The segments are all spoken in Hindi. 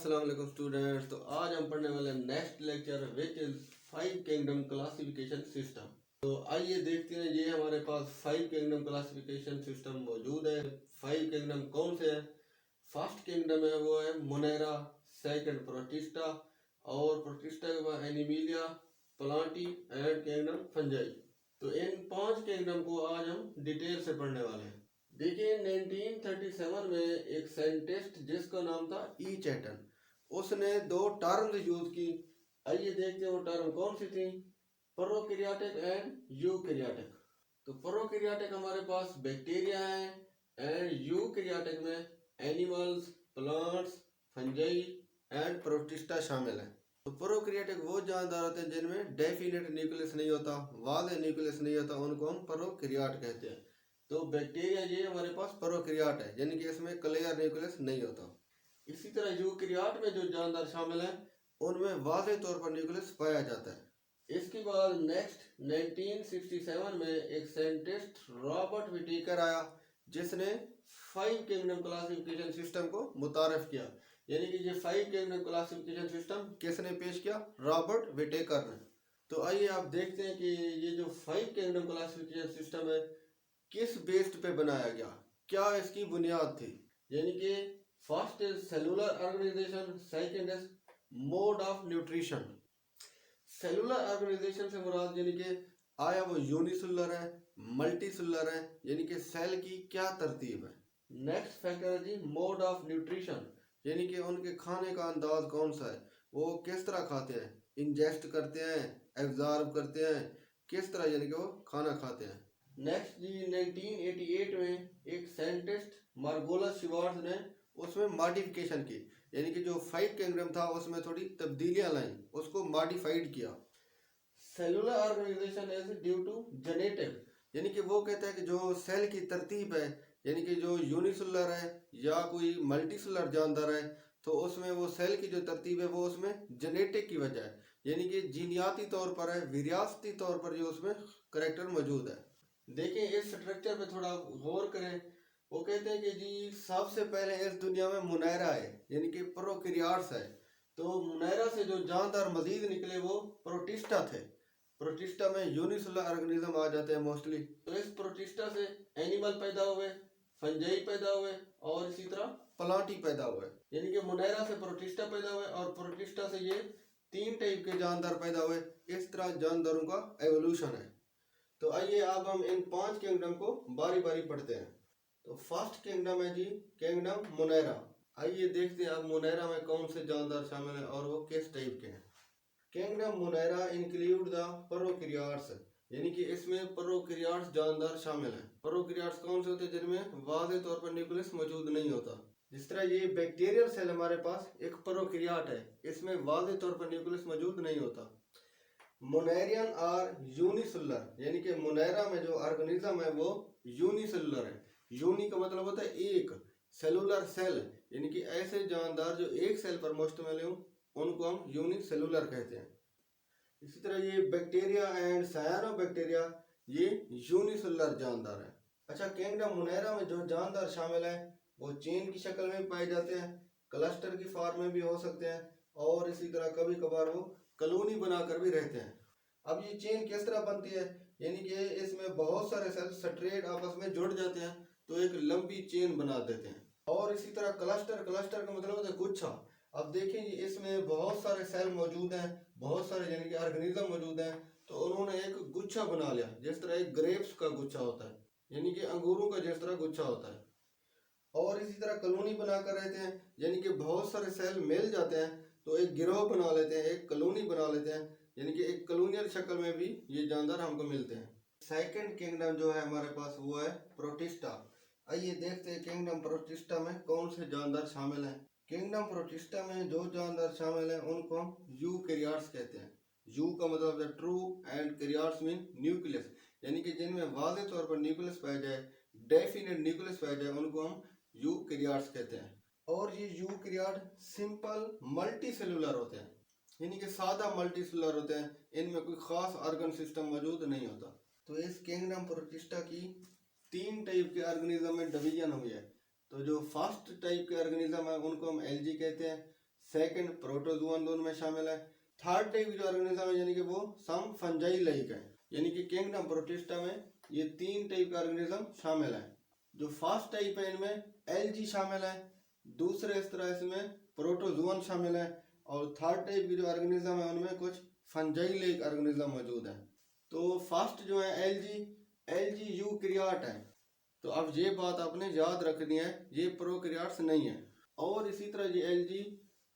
अस्सलाम वालेकुम स्टूडेंट्स। तो आज हम पढ़ने वाले next lecture which is 5 kingdom classification system. तो आइए देखते हैं, ये हमारे पास 5 किंगडम क्लासिफिकेशन सिस्टम मौजूद है। 5 किंगडम कौन से हैं? फर्स्ट किंगडम है वो है मोनेरा, सेकंड प्रोटिस्टा, और प्रोटिस्टा के बाद Animalia, Plantae and kingdom fungi. तो इन 5 किंगडम को आज हम डिटेल से पढ़ने वाले हैं। देखिए 1937 में एक साइंटिस्ट जिसका नाम था ई चैटन, उसने 2 टर्म्स यूज की। आइए देखते हैं वो टर्म कौन सी थी, प्रोकैरियोटिक एंड यूकैरियोटिक। तो प्रोकैरियोटिक हमारे पास बैक्टीरिया है एंड यूकैरियोटिक में animals, plants, fungi and protista शामिल है। तो प्रोकैरियोटिक वो जानदार होते हैं जिनमें डेफिनेट न्यूक्लियस नहीं होता, वाज़ेह न्यूक्लियस नहीं होता, उनको हम प्रोकैरियोट कहते हैं। तो बैक्टीरिया ये हमारे पास प्रोकैरियोट है, यानी कि इसमें क्लियर न्यूक्लियस नहीं होता। इसी तरह यूकैरियोट में जो जानदार शामिल हैं उनमें वाज़ेह तौर पर न्यूक्लियस पाया जाता है। इसके बाद नेक्स्ट 1967 में एक साइंटिस्ट रॉबर्ट विटेकर आया जिसने 5 किंगडम क्लासिफिकेशन सिस्टम को मुतारफ किया। यानी कि ये 5 किंगडम क्लासिफिकेशन सिस्टम किसने पेश किया? रॉबर्ट विटेकर ने। तो आइए आप देखते हैं कि ये जो 5 किंगडम क्लासिफिकेशन सिस्टम है किस बेस्ड पे बनाया गया, क्या इसकी बुनियाद थी। यानी कि first is cellular organisation, second is mode of nutrition. Cellular organisation से मुराद यानी कि आया वो यूनिसेलुलर है, मल्टीसेलुलर है, यानी कि सेल की क्या तरतीब है। नेक्स्ट फैक्टर है जी मोड ऑफ न्यूट्रिशन, यानी कि उनके खाने का अंदाज कौन सा है, वो किस तरह खाते हैं, इंजेस्ट करते हैं, एब्जॉर्ब करते हैं, किस तरह यानी कि वो खाना खाते हैं। नेक्स्ट जी 1988 में एक साइंटिस्ट मार्गोलस शिवार्ट्ज ने उसमें मॉडिफिकेशन की, यानी कि जो 5 किंगडम था उसमें थोड़ी तब्दीलियां लाई, उसको मॉडिफाइड किया। Cellular organisation is due to genetic, यानी कि वो कहता है कि जो सेल की तरतीब है, यानी कि जो यूनिसेलुलर है या कोई मल्टीसेलुलर जानदार है, तो उसमें वो सेल की जो तरतीब है वो उसमें जेनेटिक की वजह है, यानी कि जीनियाती तौर पर है, विरासती तौर पर जो उसमें करेक्टर मौजूद है। देखिए इस स्ट्रक्चर पे थोड़ा गौर करें। वो कहते हैं कि जी सबसे पहले इस दुनिया में मुनैरा है, यानी कि प्रोकैरियोट्स है। तो मुनैरा से जो जानदार मजीद निकले वो प्रोटिस्टा थे। प्रोटिस्टा में यूनिसेलुलर ऑर्गेनिज्म आ जाते हैं मोस्टली। तो इस प्रोटिस्टा से एनिमल पैदा हुए, फंजाई पैदा हुए और इसी तरह प्लांटी पैदा हुए। यानी कि मुनैरा से प्रोटिस्टा पैदा हुए और प्रोटिस्टा से ये 3 टाइप के जानदार पैदा हुए। इस तरह जानदारों का एवोल्यूशन है। तो आइए अब हम इन 5 किंगडम को बारी बारी पढ़ते हैं। तो फर्स्ट किंगडम है जी किंगडम मुनैरा। आइए देखते हैं अब मुनैरा में कौन से जानदार शामिल हैं और वो किस टाइप के हैं। किंगडम मुनैरा इंक्लूड द प्रोकैरियोट्स, यानी कि इसमें प्रोकैरियोट्स जानदार शामिल हैं। प्रोकैरियोट्स कौन से होते हैं? जिनमें वाज़ेह तौर पर न्यूक्लियस मौजूद नहीं होता। जिस तरह ये बैक्टीरियल सेल हमारे पास एक प्रोकैरियोट है, इसमें वाज़ेह तौर पर न्यूक्लियस मौजूद नहीं होता। मोनेरियन और यूनिसेलुलर, यानी कि मुनैरा में जो ऑर्गेनिज्म है वो यूनिसेलुलर है। यूनि का मतलब होता है एक, सेलुलर सेल, यानी कि ऐसे जानदार जो एक सेल पर मुश्तमिल हों उनको हम यूनिसेलुलर कहते हैं। इसी तरह ये बैक्टीरिया एंड सायानोबैक्टीरिया ये यूनिसेलुलर जानदार है। अच्छा, किंगडम मुनैरा में जो जानदार शामिल है वो चेन की शक्ल में पाए जाते हैं, क्लस्टर की फॉर्म में भी हो सकते हैं, और इसी तरह कभी कभार वो कॉलोनी बनाकर भी रहते हैं। अब ये चेन किस तरह बनती है? यानी कि इसमें बहुत सारे सेल स्ट्रेट आपस में जुड़ जाते हैं तो एक लंबी चेन बना देते हैं। और इसी तरह क्लस्टर, क्लस्टर का मतलब होता है गुच्छा। अब देखें इसमें बहुत सारे सेल मौजूद हैं, बहुत सारे यानी कि ऑर्गेनिज्म मौजूद हैं, तो उन्होंने एक गुच्छा बना लिया, जिस तरह एक ग्रेप्स का गुच्छा होता है, यानी कि अंगूरों का जिस तरह गुच्छा होता है। और इसी तरह कॉलोनी बनाकर रहते हैं, यानी कि बहुत सारे सेल मिल जाते हैं तो एक गिरोह बना लेते हैं, एक कॉलोनी बना लेते हैं, यानी कि एक कॉलोनियल शक्ल में भी ये जानदार हमको मिलते हैं। सेकंड किंगडम जो है हमारे पास वो है प्रोटिस्टा। आइए देखते हैं किंगडम प्रोटिस्टा में कौन से जानदार शामिल हैं। किंगडम प्रोटिस्टा में जो जानदार शामिल हैं उनको हम यूकैरियोट्स कहते हैं। यू का मतलब है true and karyotes mean nucleus, यानी कि जिनमें वाज़ेह तौर पर न्यूक्लियस पाया जाए, डेफिनेट न्यूक्लियस पाया जाए, उनको हम यूकैरियोट्स कहते हैं। और ये यूकैरियोट सिंपल मल्टी सेलुलर होते हैं, यानी कि सादा मल्टी सेलुलर होते हैं, इनमें कोई खास ऑर्गन सिस्टम मौजूद नहीं होता। तो इस किंगडम प्रोटिस्टा की 3 टाइप के ऑर्गेनिज्म में डिवीजन हुई है। तो जो फर्स्ट टाइप के ऑर्गेनिज्म है उनको हम एल्गी कहते हैं, सेकंड प्रोटोजुआन दोनों में शामिल है। थर्ड टाइप जो ऑर्गेनिज्म है यानी कि वो सम फंजाई लाइक है, यानी कि किंगडम प्रोटिस्टा में ये 3 टाइप का ऑर्गेनिज्म शामिल है। जो फर्स्ट टाइप है इनमें एलजी शामिल है, दूसरे इस तरह इसमें प्रोटोजुआन शामिल है, और थर्ड टाइप की जो ऑर्गेनिज्म है उनमें कुछ फंजाई लाइक ऑर्गेनिज्म मौजूद है। तो फर्स्ट जो है एलजी यूकैरियोट है। तो अब ये बात आपने याद रखनी है, ये प्रोकैरियोट्स नहीं है। और इसी तरह ये एलजी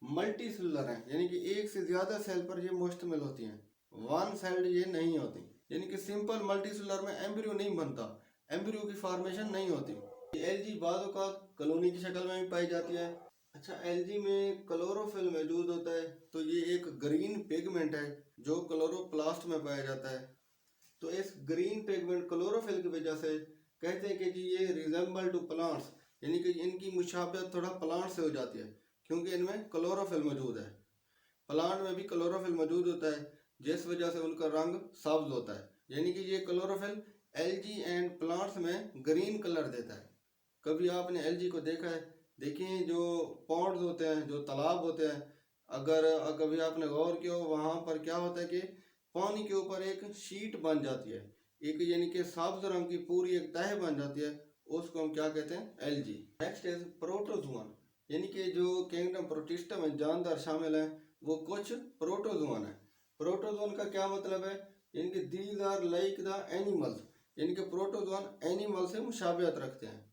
मल्टी सेलुलर है, यानी कि एक से ज्यादा सेल पर ये मुश्तमिल होती हैं, वन सेल्ड ये नहीं होती, यानी कि सिंपल मल्टी सेलुलर में एम्ब्रियो नहीं बनता, एम्ब्रियो की फॉर्मेशन नहीं होती। एलजी बाज़ औक़ात कॉलोनी की शक्ल में भी पाई जाती है। अच्छा, एलजी में क्लोरोफिल मौजूद होता है, तो ये एक ग्रीन पिगमेंट है जो क्लोरोप्लास्ट में पाया जाता है। तो इस ग्रीन पिगमेंट क्लोरोफिल की वजह से कहते हैं कि जी ये रिजेंबल टू प्लांट्स, यानी कि इनकी मुशाबहत थोड़ा प्लांट से हो जाती है, क्योंकि इनमें क्लोरोफिल मौजूद है। प्लांट में भी क्लोरोफिल मौजूद होता है, जिस वजह से उनका रंग सब्ज होता है, यानी कि ये क्लोरोफिल एलजी एंड प्लांट्स में ग्रीन कलर देता है। कभी आपने एलजी को देखा है? देखिए जो पॉन्ड्स होते हैं, जो तालाब होते हैं, अगर कभी आपने गौर किया हो, वहाँ पर क्या होता है कि पानी के ऊपर एक शीट बन जाती है, एक यानी कि सब्ज रंग की पूरी एक तह बन जाती है, उसको हम क्या कहते हैं? एलजी। नेक्स्ट इज प्रोटोजुआन, यानी कि जो किंगडम प्रोटिस्टा में जानदार शामिल है वो कुछ प्रोटोजुआन है। प्रोटोजुआन का क्या मतलब है? यानी कि these are like the animals, यानी कि प्रोटोजुआन एनिमल से मुशाबियत रखते हैं।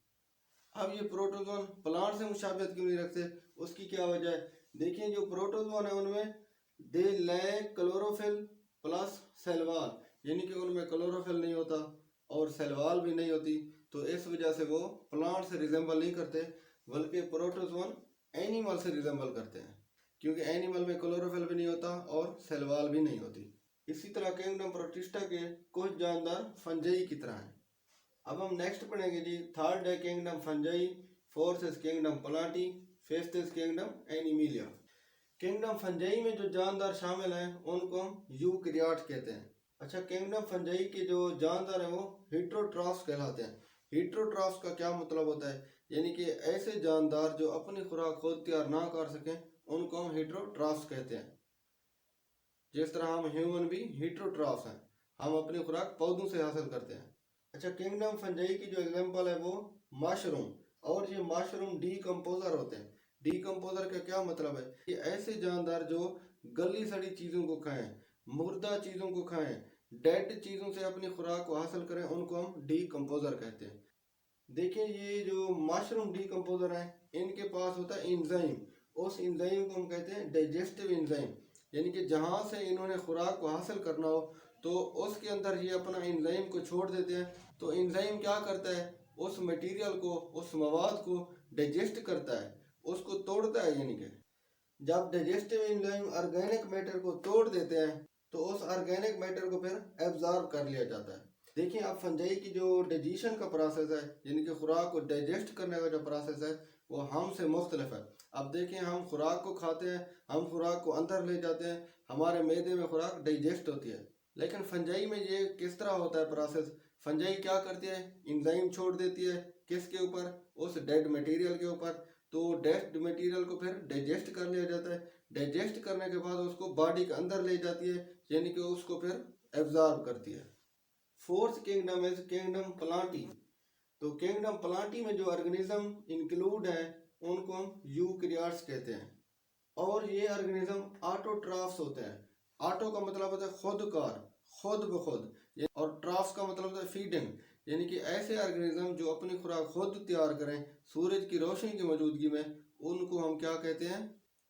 अब ये प्रोटोजुआन प्लांट से मुशाबियत क्यों नहीं रखते, उसकी क्या वजह है? देखिए जो प्रोटोजुआन है उनमें they lack chlorophyll plus cell wall, यानी कि उनमें क्लोरोफिल नहीं होता और सेलवाल भी नहीं होती, तो इस वजह से वो प्लांट से रिजेंबल नहीं करते, बल्कि प्रोटोजुआन एनिमल से रिजेंबल करते हैं, क्योंकि एनिमल में क्लोरोफिल भी नहीं होता और सेलवाल भी नहीं होती। इसी तरह किंगडम प्रोटिस्टा के कुछ जानदार फंजाई की तरह हैं। अब हम नेक्स्ट पढ़ेंगे जी, थर्ड है kingdom fungi, fourth is kingdom Plantae, fifth is kingdom Animalia. Kingdom fungi में जो जानदार शामिल हैं उनको हम यूकैरियोट कहते हैं। अच्छा, किंगडम फंजाई के जो जानदार हैं वो हेटेरोट्रॉफ्स कहलाते हैं। हेटेरोट्रॉफ्स का क्या मतलब होता है? यानी कि ऐसे जानदार जो अपनी खुराक खुद तैयार ना कर सकें उनको हम हेटेरोट्रॉफ्स कहते हैं। जिस तरह हम ह्यूमन भी हेटेरोट्रॉफ्स हैं, हम अपनी खुराक पौधों से हासिल करते हैं। अच्छा, किंगडम फंजाई की जो एग्जांपल है वो मशरूम, और ये मशरूम डीकम्पोजर होते हैं। डीकम्पोजर का क्या मतलब है? कि ऐसे जानदार जो गली सड़ी चीज़ों को खाएं, मुर्दा चीज़ों को खाएं, डेड चीज़ों से अपनी खुराक को हासिल करें, उनको हम डीकम्पोजर कहते हैं। देखिए ये जो मशरूम डीकम्पोजर हैं इनके पास होता है इंजाइम, उस इंजाइम को हम कहते हैं डाइजेस्टिव इंजाइम, यानी कि जहाँ से इन्होंने खुराक को हासिल करना हो तो उसके अंदर ये अपना इंजाइम को छोड़ देते हैं। तो इंजाइम क्या करता है? उस मटेरियल को, उस मवाद को डाइजेस्ट करता है, उसको तोड़ता है, यानी कि जब डाइजेस्टिव एंजाइम ऑर्गेनिक मैटर को तोड़ देते हैं तो उस ऑर्गेनिक मैटर को फिर एब्जॉर्ब कर लिया जाता है। देखिए अब फंजाई की जो डाइजेशन का प्रोसेस है, यानी कि खुराक को डाइजेस्ट करने का जो प्रोसेस है वो हमसे मुख्तलिफ है। अब देखिए हम खुराक को खाते हैं, हम खुराक को अंदर ले जाते हैं, हमारे मैदे में खुराक डाइजेस्ट होती है, लेकिन फंजाई में ये किस तरह होता है प्रोसेस? फंजाई क्या करती है? इंजाइम छोड़ देती है, किसके ऊपर? उस डेड मटेरियल के ऊपर। तो डेड मटेरियल को फिर डाइजेस्ट कर लिया जाता है, डाइजेस्ट करने के बाद उसको बॉडी के अंदर ले जाती है, यानी कि उसको फिर एब्जॉर्ब करती है। Fourth kingdom is kingdom Plantae. तो किंगडम प्लांटी में जो ऑर्गेनिज्म इंक्लूड है उनको हम यूकैरियोट्स कहते हैं, और ये ऑर्गेनिज्म ऑटोट्रॉफ्स होते हैं। ऑटो का मतलब होता है खुदकार, खुद ब खुद, और ट्रॉफ्स का मतलब होता है फीडिंग, यानी कि ऐसे ऑर्गेनिज्म जो अपनी खुराक खुद तैयार करें सूरज की रोशनी की मौजूदगी में, उनको हम क्या कहते हैं?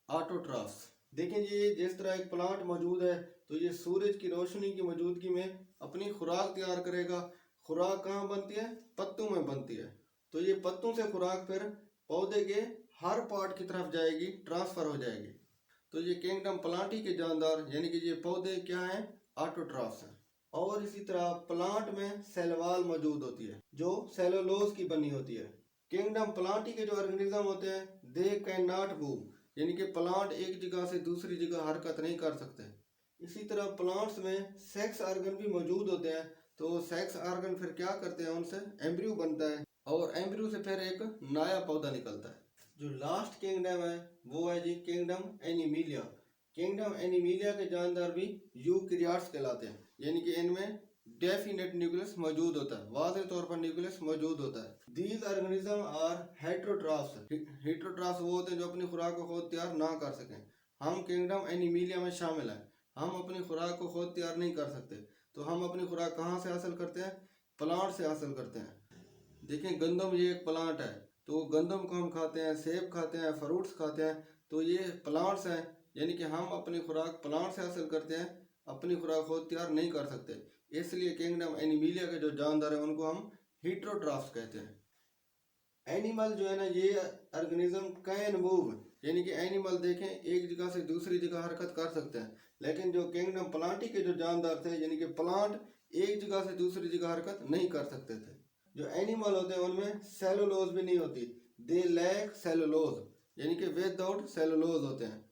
ऑटोट्रॉफ्स। देखिए ये जिस तरह एक प्लांट मौजूद है तो ये सूरज की रोशनी की मौजूदगी में अपनी खुराक तैयार करेगा। खुराक कहाँ बनती है? पत्तों में बनती है। तो ये पत्तों से खुराक फिर पौधे के हर पार्ट की तरफ जाएगी, ट्रांसफर हो जाएगी। तो ये किंगडम प्लांटी के जानदार यानी कि ये पौधे क्या हैं? ऑटोट्रॉफ्स हैं। और इसी तरह प्लांट में सेलवाल मौजूद होती है जो सेलुलोज की बनी होती है। किंगडम प्लांटी के जो ऑर्गेनिज्म होते हैं दे कैन नॉट मूव, यानी कि प्लांट एक जगह से दूसरी जगह हरकत नहीं कर सकते। इसी तरह प्लांट्स में सेक्स ऑर्गन भी मौजूद होते हैं। तो सेक्स ऑर्गन फिर क्या करते हैं? उनसे एम्ब्रियो बनता है और एम्ब्रियो से फिर एक नया पौधा निकलता है। जो लास्ट किंगडम है वो है जी किंगडम एनिमिलिया। किंगडम एनिमिलिया के जानदार भी यूकैरियोट्स कहलाते हैं, यानी कि इनमें डेफिनेट न्यूक्लियस मौजूद होता है, वाज़ेह तौर पर न्यूक्लियस मौजूद होता है। These organism are heterotrophs. Heterotrophs वो होते हैं जो अपनी खुराक को खुद तैयार ना कर सकें। हम किंगडम एनिमिलिया में शामिल हैं। हम अपनी खुराक को खुद तैयार नहीं कर सकते, तो हम अपनी खुराक कहाँ से हासिल करते हैं? प्लांट से हासिल करते हैं। देखें, गंदम ये एक प्लांट है, तो गंदम को हम खाते हैं, सेब खाते हैं, फ्रूट्स खाते हैं, तो ये प्लांट्स हैं, यानी कि हम अपनी खुराक प्लांट से हासिल करते हैं, अपनी खुराक खुद तैयार नहीं कर सकते। इसलिए किंगडम एनिमिलिया के जो जानदार हैं उनको हम हेटेरोट्रॉफ्स कहते हैं। एनिमल जो है ना, ये ऑर्गेनिज्म कैन मूव, यानी कि एनिमल देखें एक जगह से दूसरी जगह हरकत कर सकते हैं, लेकिन जो किंगडम प्लांटी के जो जानदार थे, यानी कि प्लांट एक जगह से दूसरी जगह हरकत नहीं कर सकते थे। जो एनिमल होते हैं उनमें सेलुलोज भी नहीं होती, दे लैक सेलुलोज, यानी कि विदाउट सेलुलोज होते हैं।